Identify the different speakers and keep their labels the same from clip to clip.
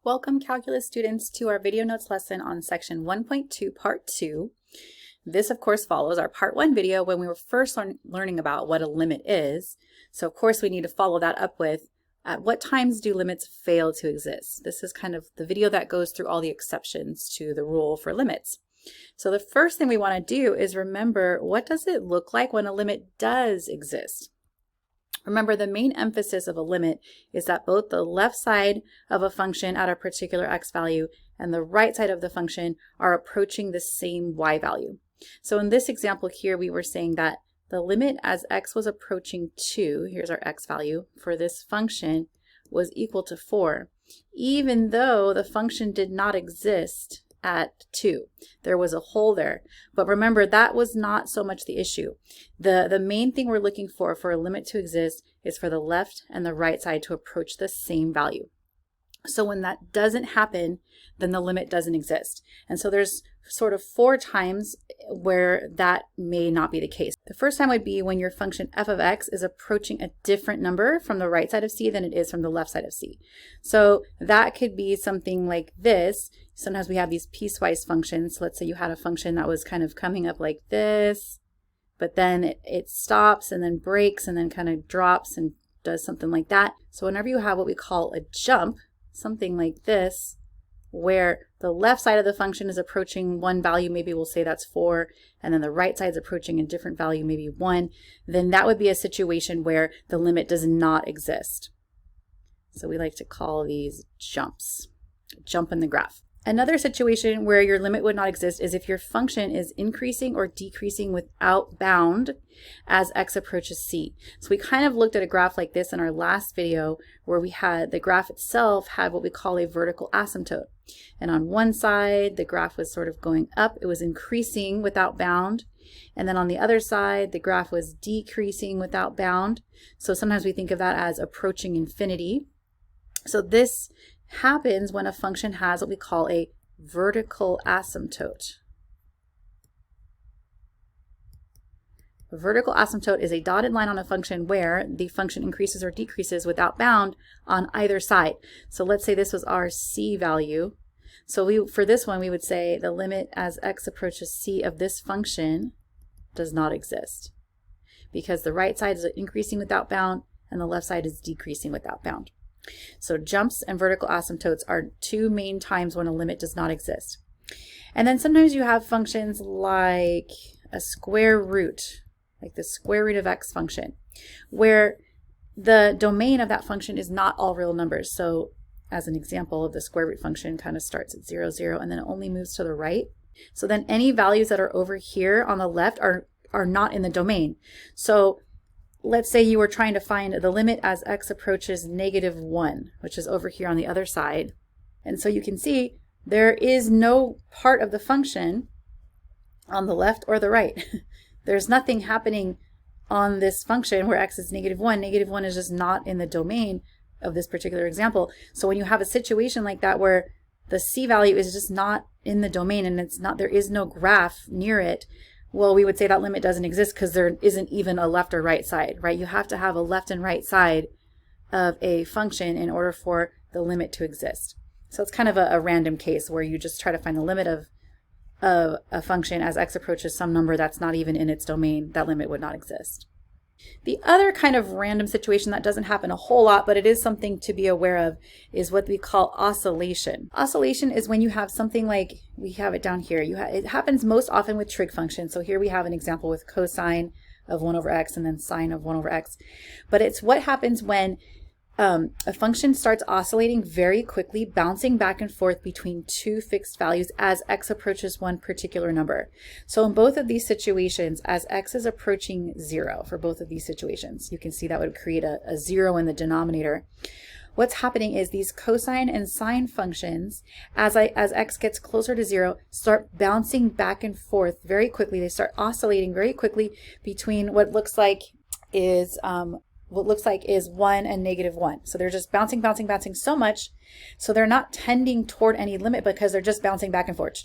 Speaker 1: Welcome, calculus students, to our video notes lesson on section 1.2 part 2. This of course follows our part 1 video when we were first learning about what a limit is. So of course we need to follow that up with at what times do limits fail to exist. This is kind of the video that goes through all the exceptions to the rule for limits. So the first thing we want to do is remember, what does it look like when a limit does exist? Remember, the main emphasis of a limit is that both the left side of a function at a particular x value and the right side of the function are approaching the same y value. So in this example here, we were saying that the limit as x was approaching 2, here's our x value, for this function was equal to 4, even though the function did not exist at 2. There was a hole there. But remember, that was not so much the issue. The main thing we're looking for a limit to exist is for the left and the right side to approach the same value. So when that doesn't happen, then the limit doesn't exist. And so there's sort of 4 times where that may not be the case. The first time would be when your function f of x is approaching a different number from the right side of c than it is from the left side of c. So that could be something like this. Sometimes we have these piecewise functions. So let's say you had a function that was kind of coming up like this, but then it stops and then breaks and then kind of drops and does something like that. So whenever you have what we call a jump, something like this, where the left side of the function is approaching one value, maybe we'll say that's 4, and then the right side is approaching a different value, maybe 1, then that would be a situation where the limit does not exist. So we like to call these jumps, jump in the graph. Another situation where your limit would not exist is if your function is increasing or decreasing without bound as x approaches c. So we kind of looked at a graph like this in our last video, where we had the graph itself had what we call a vertical asymptote. And on one side, the graph was sort of going up, it was increasing without bound. And then on the other side, the graph was decreasing without bound. So sometimes we think of that as approaching infinity. So this happens when a function has what we call a vertical asymptote. A vertical asymptote is a dotted line on a function where the function increases or decreases without bound on either side. So let's say this was our c value. So for this one, we would say the limit as x approaches c of this function does not exist, because the right side is increasing without bound and the left side is decreasing without bound. So jumps and vertical asymptotes are 2 main times when a limit does not exist. And then sometimes you have functions like a square root, like the square root of x function, where the domain of that function is not all real numbers. So as an example of the square root function, kind of starts at 0, 0, and then it only moves to the right. So then any values that are over here on the left are not in the domain. So let's say you were trying to find the limit as x approaches -1, which is over here on the other side. And so you can see there is no part of the function on the left or the right. There's nothing happening on this function where x is -1. -1 is just not in the domain of this particular example. So when you have a situation like that where the c value is just not in the domain and there is no graph near it, well, we would say that limit doesn't exist because there isn't even a left or right side, right? You have to have a left and right side of a function in order for the limit to exist. So it's kind of a random case where you just try to find the limit of a function as x approaches some number that's not even in its domain. That limit would not exist. The other kind of random situation that doesn't happen a whole lot, but it is something to be aware of, is what we call oscillation. Oscillation is when you have something like, we have it down here. It happens most often with trig functions. So here we have an example with cosine of 1 over x and then sine of 1 over x. But it's what happens when a function starts oscillating very quickly, bouncing back and forth between 2 fixed values as x approaches one particular number. So in both of these situations, as x is approaching 0 for both of these situations, you can see that would create a 0 in the denominator. What's happening is these cosine and sine functions, as x gets closer to 0, start bouncing back and forth very quickly. They start oscillating very quickly between what looks like is 1 and -1. So they're just bouncing so much. So they're not tending toward any limit because they're just bouncing back and forth.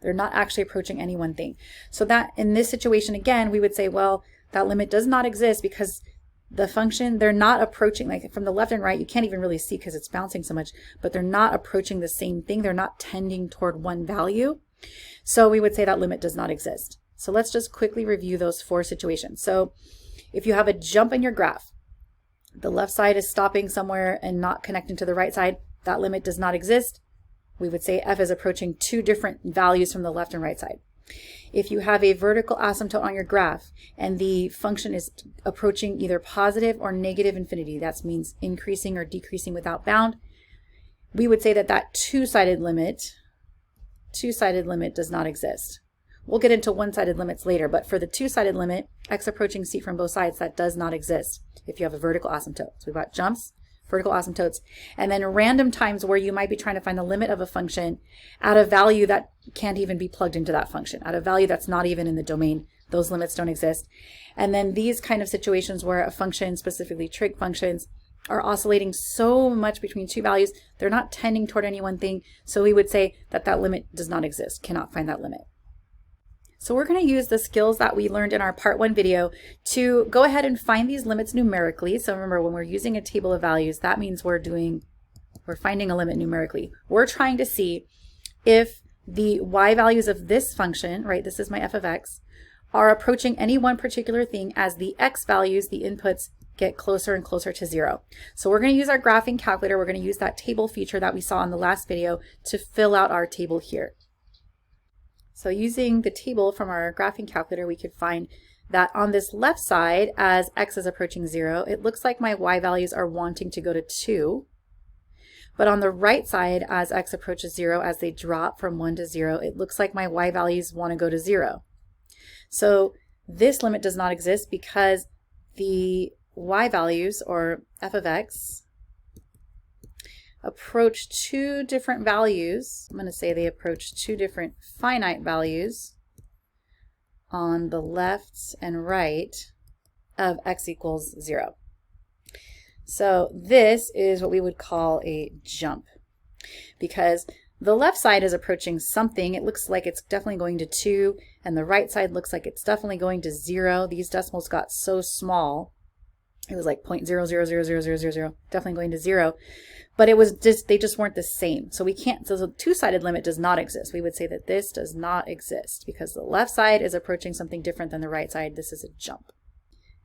Speaker 1: They're not actually approaching any one thing. So that in this situation, again, we would say, well, that limit does not exist because the function, they're not approaching, like from the left and right, you can't even really see because it's bouncing so much, but they're not approaching the same thing. They're not tending toward one value. So we would say that limit does not exist. So let's just quickly review those 4 situations. So if you have a jump in your graph, the left side is stopping somewhere and not connecting to the right side, that limit does not exist. We would say f is approaching 2 different values from the left and right side. If you have a vertical asymptote on your graph and the function is approaching either positive or negative infinity, that means increasing or decreasing without bound, we would say that that two-sided limit does not exist. We'll get into one-sided limits later, but for the two-sided limit, x approaching c from both sides, that does not exist if you have a vertical asymptote. So we've got jumps, vertical asymptotes, and then random times where you might be trying to find the limit of a function at a value that can't even be plugged into that function, at a value that's not even in the domain. Those limits don't exist. And then these kind of situations where a function, specifically trig functions, are oscillating so much between 2 values, they're not tending toward any one thing, so we would say that that limit does not exist, cannot find that limit. So we're going to use the skills that we learned in our part 1 video to go ahead and find these limits numerically. So remember, when we're using a table of values, that means we're finding a limit numerically. We're trying to see if the y values of this function, right, this is my f of x, are approaching any one particular thing as the x values, the inputs, get closer and closer to 0. So we're going to use our graphing calculator. We're going to use that table feature that we saw in the last video to fill out our table here. So using the table from our graphing calculator, we could find that on this left side, as x is approaching 0, it looks like my y values are wanting to go to 2. But on the right side, as x approaches 0, as they drop from 1 to 0, it looks like my y values want to go to 0. So this limit does not exist because the y values, or f of x, approach 2 different values. I'm going to say they approach 2 different finite values on the left and right of x equals 0. So this is what we would call a jump, because the left side is approaching something. It looks like it's definitely going to 2, and the right side looks like it's definitely going to 0. These decimals got so small. It was like 0.000000, definitely going to 0. But it was just, they just weren't the same. So we can't, so the two-sided limit does not exist. We would say that this does not exist because the left side is approaching something different than the right side. This is a jump.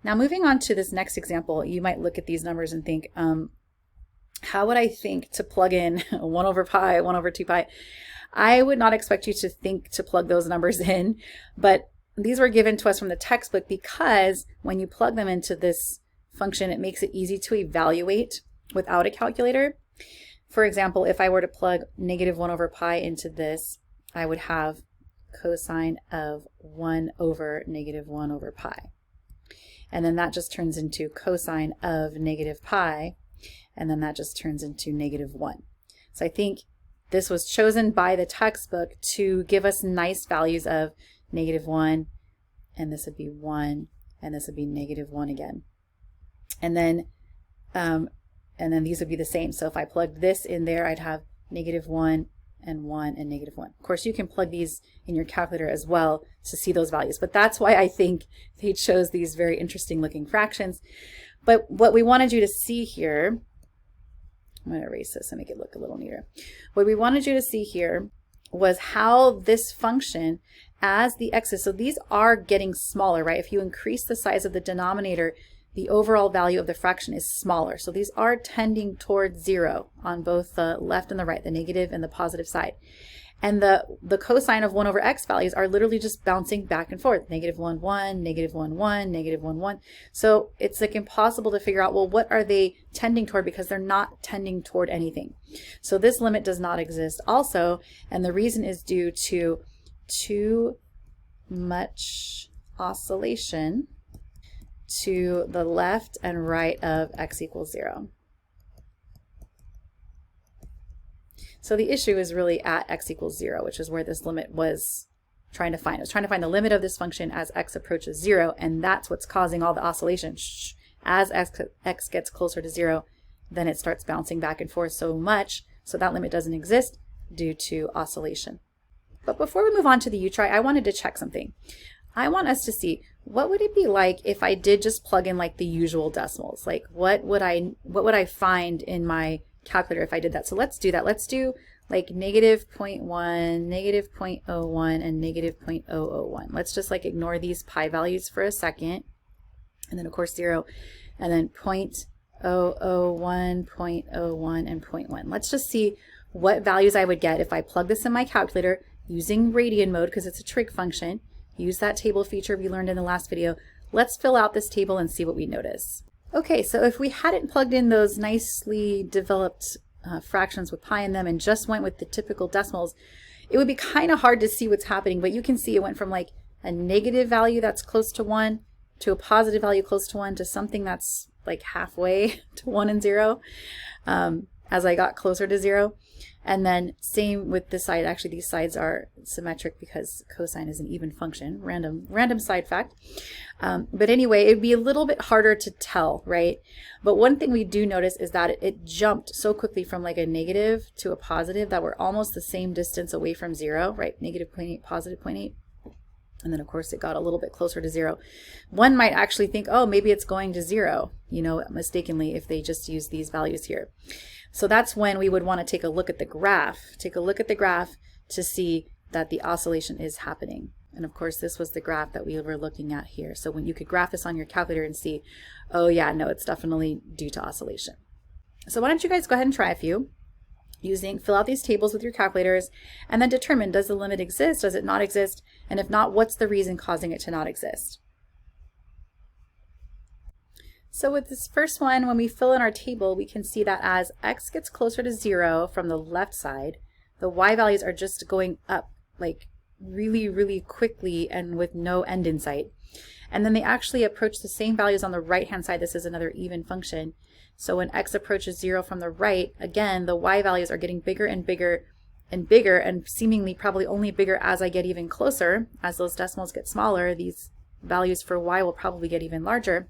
Speaker 1: Now moving on to this next example, you might look at these numbers and think, how would I think to plug in 1 over pi, 1 over 2 pi? I would not expect you to think to plug those numbers in, but these were given to us from the textbook because when you plug them into this function, it makes it easy to evaluate without a calculator. For example, if I were to plug negative 1 over pi into this, I would have cosine of 1 over negative 1 over pi. And then that just turns into cosine of negative pi, and then that just turns into negative 1. So I think this was chosen by the textbook to give us nice values of negative 1, and this would be 1, and this would be negative 1 again. And then these would be the same. So if I plugged this in there, I'd have negative 1 and 1 and negative 1. Of course, you can plug these in your calculator as well to see those values, but that's why I think they chose these very interesting looking fractions. But what we wanted you to see here, I'm going to erase this and make it look a little neater. What we wanted you to see here was how this function, as the x's, so these are getting smaller, right? If you increase the size of the denominator, the overall value of the fraction is smaller. So these are tending towards 0 on both the left and the right, the negative and the positive side. And the cosine of 1 over x values are literally just bouncing back and forth. Negative 1, 1, negative 1, 1, negative 1, 1. So it's like impossible to figure out, well, what are they tending toward, because they're not tending toward anything. So this limit does not exist also, and the reason is due to too much oscillation to the left and right of x equals 0. So the issue is really at x equals 0, which is where this limit was trying to find. It was trying to find the limit of this function as x approaches 0, and that's what's causing all the oscillation. As x gets closer to 0, then it starts bouncing back and forth so much, so that limit doesn't exist due to oscillation. But before we move on to the U-try, I wanted to check something. I want us to see what would it be like if I did just plug in like the usual decimals? Like what would I find in my calculator if I did that? So let's do that. Let's do like negative 0.1, negative 0.01, and negative 0.001. Let's just like ignore these pi values for a second. And then of course 0, and then 0.001, 0.01, and 0.1. Let's just see what values I would get if I plug this in my calculator using radian mode, because it's a trig function. Use that table feature we learned in the last video. Let's fill out this table and see what we notice. Okay, so if we hadn't plugged in those nicely developed fractions with pi in them and just went with the typical decimals, it would be kind of hard to see what's happening, but you can see it went from like a negative value that's close to 1 to a positive value close to 1 to something that's like halfway to 1 and 0 as I got closer to 0. And then same with this side. Actually, these sides are symmetric because cosine is an even function. Random side fact. But anyway, it'd be a little bit harder to tell, right? But one thing we do notice is that it jumped so quickly from like a negative to a positive that we're almost the same distance away from 0, right? Negative 0.8, positive 0.8. And then of course it got a little bit closer to 0. One might actually think, oh, maybe it's going to 0, you know, mistakenly if they just use these values here. So that's when we would want to take a look at the graph. Take a look at the graph to see that the oscillation is happening. And of course this was the graph that we were looking at here. So when you could graph this on your calculator and see, oh yeah, no, it's definitely due to oscillation. So why don't you guys go ahead and try a few. Fill out these tables with your calculators and then determine, does the limit exist, does it not exist, and if not, what's the reason causing it to not exist? So with this first one, when we fill in our table, we can see that as x gets closer to 0 from the left side, the y values are just going up like really, really quickly and with no end in sight. And then they actually approach the same values on the right-hand side. This is another even function. So when x approaches 0 from the right, again, the y values are getting bigger and bigger and bigger, and seemingly probably only bigger as I get even closer. As those decimals get smaller, these values for y will probably get even larger.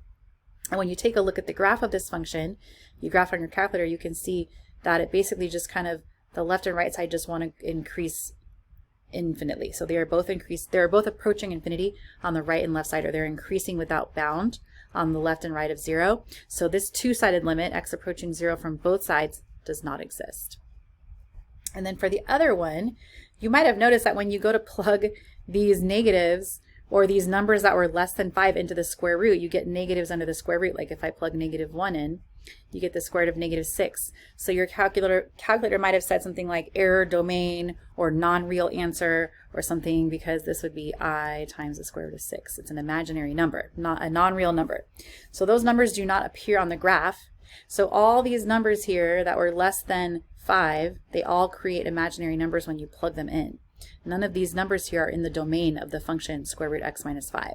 Speaker 1: And when you take a look at the graph of this function, you graph on your calculator, you can see that it basically just kind of, the left and right side just want to increase infinitely. So they are both approaching infinity on the right and left side, or they're increasing without bound on the left and right of 0. So this two-sided limit, x approaching 0 from both sides, does not exist. And then for the other one, you might have noticed that when you go to plug these negatives or these numbers that were less than 5 into the square root, you get negatives under the square root. Like if I plug negative 1 in, you get the square root of negative 6. So your calculator might have said something like error domain or non-real answer or something, because this would be I times the square root of 6. It's an imaginary number, not a non-real number. So those numbers do not appear on the graph. So all these numbers here that were less than 5, they all create imaginary numbers when you plug them in. None of these numbers here are in the domain of the function square root x minus 5.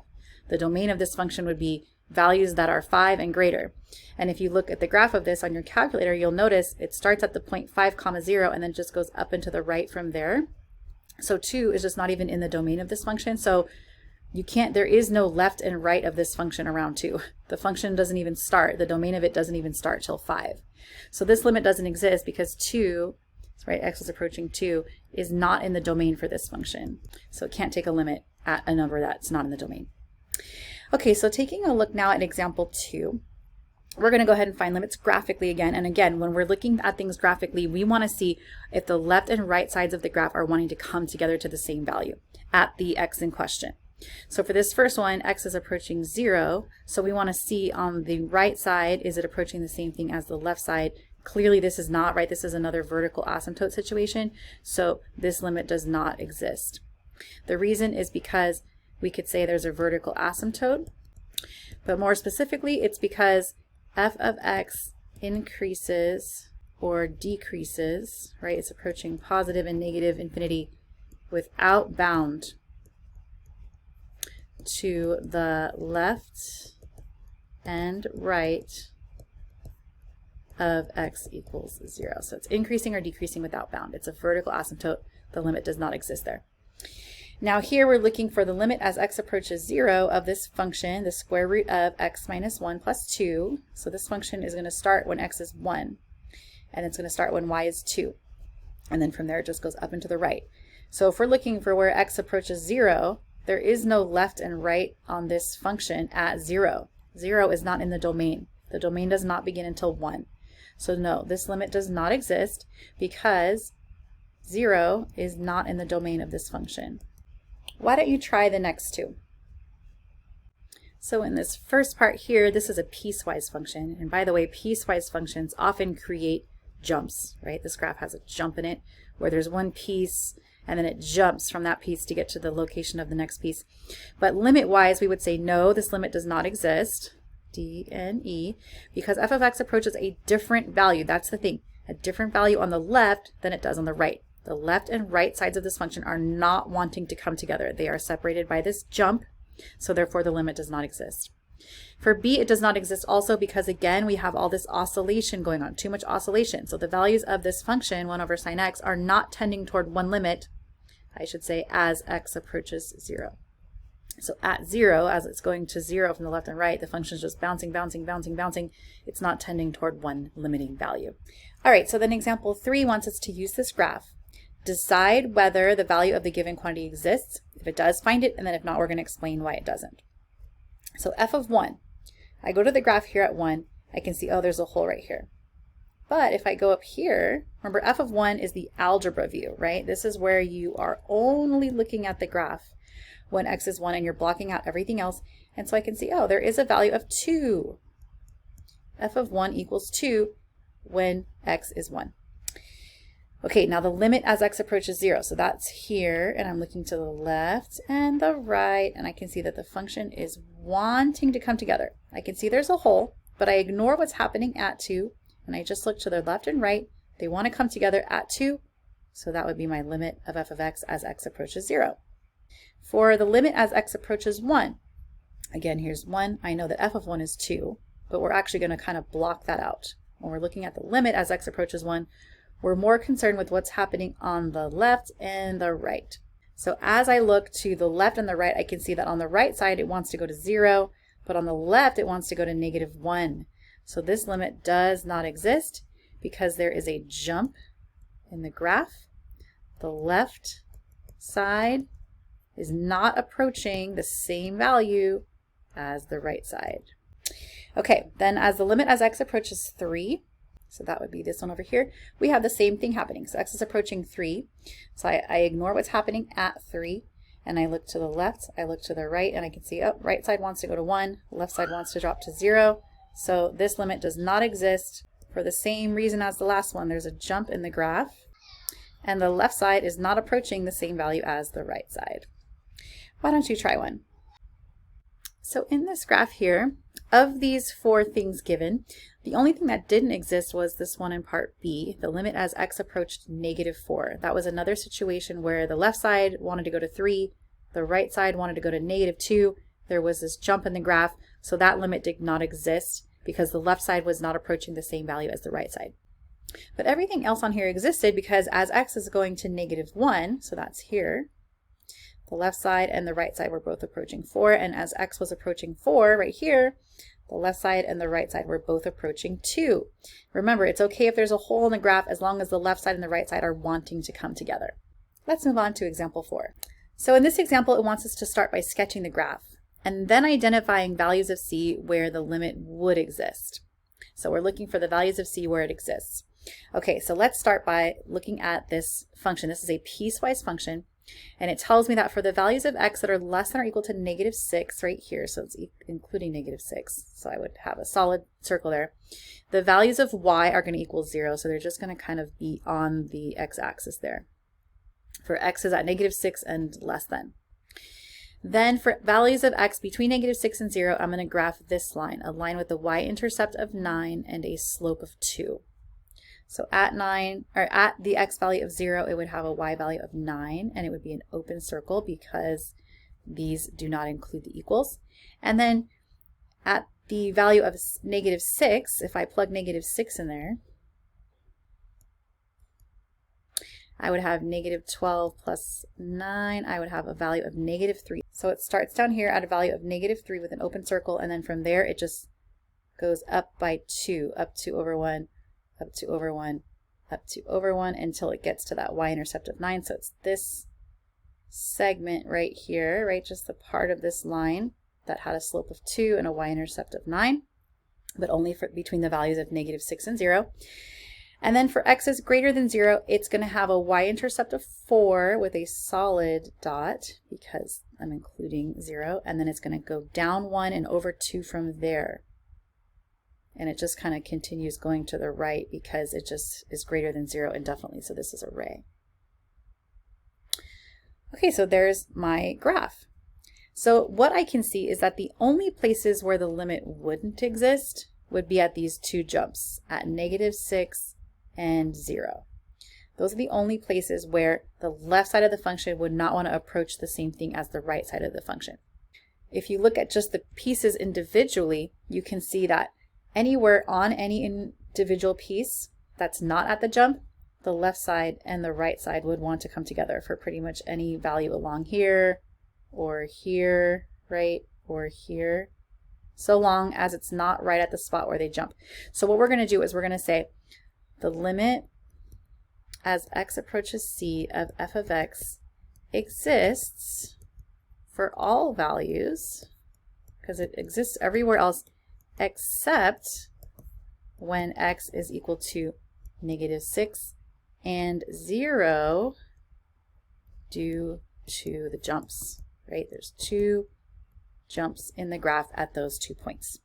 Speaker 1: The domain of this function would be values that are 5 and greater. And if you look at the graph of this on your calculator, you'll notice it starts at the point 5 comma 0 and then just goes up and to the right from there. So 2 is just not even in the domain of this function. So you can't, there is no left and right of this function around 2. The function doesn't even start, the domain of it doesn't even start till 5. So this limit doesn't exist because 2, right, x is approaching 2, is not in the domain for this function. So it can't take a limit at a number that's not in the domain. Okay, so taking a look now at example 2, we're going to go ahead and find limits graphically again. And again, when we're looking at things graphically, we want to see if the left and right sides of the graph are wanting to come together to the same value at the x in question. So for this first one, x is approaching 0. So we want to see on the right side, is it approaching the same thing as the left side? Clearly this is not, right? This is another vertical asymptote situation. So this limit does not exist. The reason is because we could say there's a vertical asymptote, but more specifically, it's because f of x increases or decreases, right? It's approaching positive and negative infinity without bound to the left and right of x equals 0. So it's increasing or decreasing without bound. It's a vertical asymptote. The limit does not exist there. Now here we're looking for the limit as x approaches 0 of this function, the square root of x minus 1 plus 2. So this function is going to start when x is 1, and it's going to start when y is 2. And then from there it just goes up and to the right. So if we're looking for where x approaches 0, there is no left and right on this function at 0. 0 is not in the domain. The domain does not begin until 1. So no, this limit does not exist because 0 is not in the domain of this function. Why don't you try the next two? So in this first part here, this is a piecewise function. And by the way, piecewise functions often create jumps, right? This graph has a jump in it where there's one piece and then it jumps from that piece to get to the location of the next piece. But limit-wise, we would say no, this limit does not exist, D and E, because f of x approaches a different value. That's the thing, a different value on the left than it does on the right. The left and right sides of this function are not wanting to come together. They are separated by this jump, so therefore the limit does not exist. For B, it does not exist also because, again, we have all this oscillation going on, too much oscillation. So the values of this function, 1 over sine x, are not tending toward one limit, I should say, as x approaches 0. So at 0, as it's going to 0 from the left and right, the function is just bouncing, bouncing, bouncing, bouncing. It's not tending toward one limiting value. All right, so then example 3 wants us to use this graph. Decide whether the value of the given quantity exists. If it does, find it, and then if not, we're going to explain why it doesn't. So f of 1, I go to the graph here at 1, I can see, oh, there's a hole right here. But if I go up here, remember f of 1 is the algebra view, right? This is where you are only looking at the graph when x is 1 and you're blocking out everything else. And so I can see, oh, there is a value of 2. f of 1 equals 2 when x is 1. Okay, now the limit as x approaches 0. So that's here, and I'm looking to the left and the right, and I can see that the function is wanting to come together. I can see there's a hole, but I ignore what's happening at 2, and I just look to the left and right. They want to come together at 2, so that would be my limit of f of x as x approaches 0. For the limit as x approaches 1, again, here's 1. I know that f of 1 is 2, but we're actually going to kind of block that out. When we're looking at the limit as x approaches 1, we're more concerned with what's happening on the left and the right. So as I look to the left and the right, I can see that on the right side it wants to go to 0, but on the left it wants to go to -1. So this limit does not exist because there is a jump in the graph. The left side is not approaching the same value as the right side. Okay, then as the limit as x approaches 3, so that would be this one over here, we have the same thing happening. So x is approaching 3. So I ignore what's happening at 3, and I look to the left, I look to the right, and I can see, oh, right side wants to go to 1, left side wants to drop to 0. So this limit does not exist for the same reason as the last one. There's a jump in the graph, and the left side is not approaching the same value as the right side. Why don't you try one? So in this graph here, of these 4 things given, the only thing that didn't exist was this one in part B, the limit as x approached -4. That was another situation where the left side wanted to go to 3, the right side wanted to go to -2. There was this jump in the graph, so that limit did not exist because the left side was not approaching the same value as the right side. But everything else on here existed because as x is going to -1, so that's here, the left side and the right side were both approaching 4, and as x was approaching 4 right here, the left side and the right side were both approaching 2. Remember, it's okay if there's a hole in the graph as long as the left side and the right side are wanting to come together. Let's move on to example 4. So in this example, it wants us to start by sketching the graph and then identifying values of c where the limit would exist. So we're looking for the values of c where it exists. Okay, so let's start by looking at this function. This is a piecewise function, and it tells me that for the values of x that are less than or equal to -6 right here, so it's including -6, so I would have a solid circle there, the values of y are going to equal 0, so they're just going to kind of be on the x-axis there. For x is at -6 and less than. Then for values of x between -6 and 0, I'm going to graph this line, a line with a y-intercept of 9 and a slope of 2. So at 9, or at the x value of 0, it would have a y value of 9, and it would be an open circle because these do not include the equals. And then at the value of -6, if I plug -6 in there, I would have -12 plus 9, I would have a value of -3. So it starts down here at a value of -3 with an open circle, and then from there it just goes up by 2, up 2 over 1, up 2 over 1, up 2 over 1, until it gets to that y-intercept of 9. So it's this segment right here, right? Just the part of this line that had a slope of 2 and a y-intercept of 9, but only for between the values of -6 and 0. And then for x is greater than 0, it's going to have a y-intercept of 4 with a solid dot because I'm including 0, and then it's going to go down 1 and over 2 from there. And it just kind of continues going to the right because it just is greater than 0 indefinitely, so this is a ray. Okay, so there's my graph. So what I can see is that the only places where the limit wouldn't exist would be at these two jumps, at -6 and 0. Those are the only places where the left side of the function would not want to approach the same thing as the right side of the function. If you look at just the pieces individually, you can see that anywhere on any individual piece that's not at the jump, the left side and the right side would want to come together for pretty much any value along here, or here, right, or here, so long as it's not right at the spot where they jump. So what we're going to do is we're going to say the limit as x approaches c of f of x exists for all values, because it exists everywhere else except when x is equal to -6 and 0 due to the jumps, right? There's 2 jumps in the graph at those 2 points.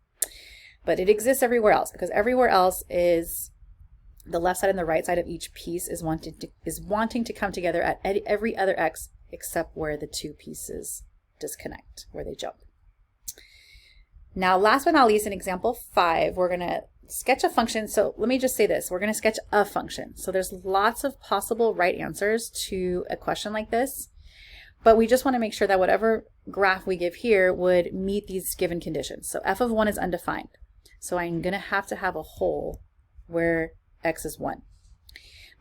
Speaker 1: But it exists everywhere else because everywhere else is the left side and the right side of each piece is wanting to come together at every other x except where the 2 pieces disconnect, where they jump. Now, last but not least, in example 5, we're going to sketch a function. So let me just say this. We're going to sketch a function. So there's lots of possible right answers to a question like this, but we just want to make sure that whatever graph we give here would meet these given conditions. So f of 1 is undefined. So I'm going to have a hole where x is 1.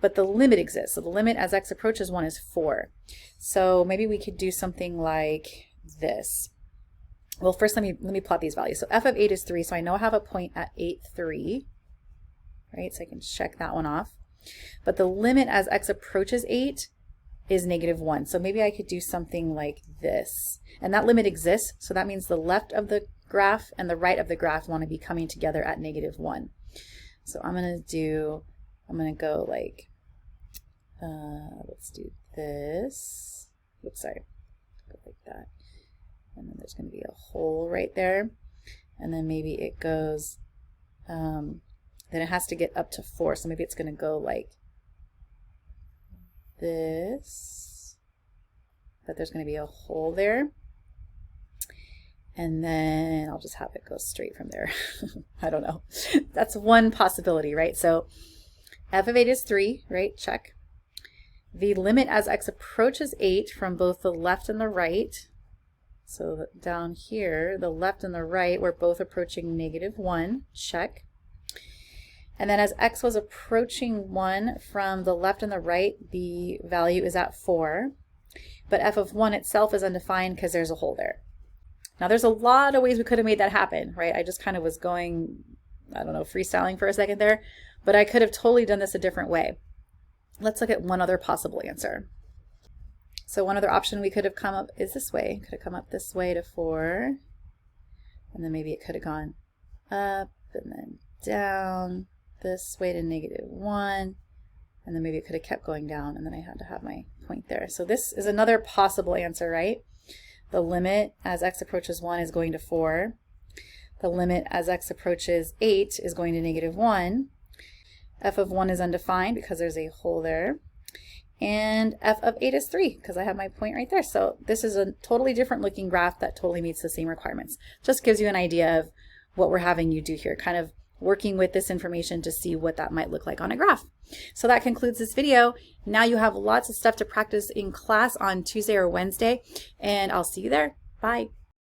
Speaker 1: But the limit exists. So the limit as x approaches 1 is 4. So maybe we could do something like this. Well, first let me plot these values. So f of 8 is 3, so I know I have a point at 8, 3, right? So I can check that one off. But the limit as x approaches 8 is -1. So maybe I could do something like this. And that limit exists, so that means the left of the graph and the right of the graph want to be coming together at -1. So I'm going to go like, let's do this. Oops, sorry. Go like that. And then there's going to be a hole right there. And then maybe it goes, then it has to get up to 4. So maybe it's going to go like this. But there's going to be a hole there. And then I'll just have it go straight from there. I don't know. That's one possibility, right? So f of 8 is 3, right? Check. The limit as x approaches 8 from both the left and the right. So down here, the left and the right, we're both approaching -1, check. And then as x was approaching 1 from the left and the right, the value is at 4. But f of 1 itself is undefined because there's a hole there. Now there's a lot of ways we could have made that happen, right? I just kind of was going, I don't know, freestyling for a second there, but I could have totally done this a different way. Let's look at one other possible answer. So one other option we could have come up is this way. Could have come up this way to 4, and then maybe it could have gone up and then down this way to -1, and then maybe it could have kept going down, and then I had to have my point there. So this is another possible answer, right? The limit as x approaches 1 is going to 4. The limit as x approaches 8 is going to -1. f of 1 is undefined because there's a hole there. And f of 8 is 3 because I have my point right there. So this is a totally different looking graph that totally meets the same requirements. Just gives you an idea of what we're having you do here, kind of working with this information to see what that might look like on a graph. So that concludes this video. Now you have lots of stuff to practice in class on Tuesday or Wednesday, and I'll see you there. Bye.